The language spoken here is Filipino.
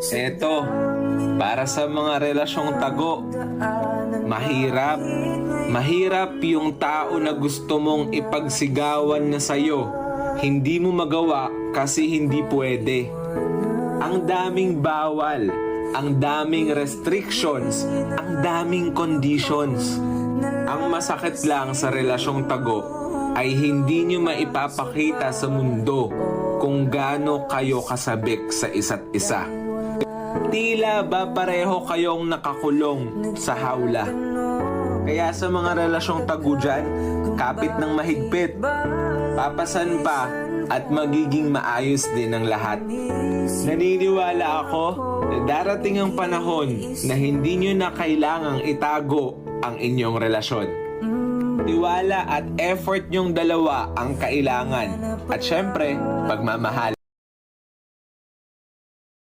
Eto, para sa mga relasyong tago, mahirap. Mahirap yung tao na gusto mong ipagsigawan na sa'yo. Hindi mo magawa kasi hindi pwede. Ang daming bawal, ang daming restrictions, ang daming conditions. Ang masakit lang sa relasyong tago ay hindi nyo maipapakita sa mundo kung gaano kayo kasabik sa isa't isa. Tila ba pareho kayong nakakulong sa hawla? Kaya sa mga relasyong tago dyan, kapit ng mahigpit, papasan pa at magiging maayos din ang lahat. Naniniwala ako na darating ang panahon na hindi nyo na kailangang itago ang inyong relasyon. Tiwala at effort nyong dalawa ang kailangan. At syempre, pagmamahal.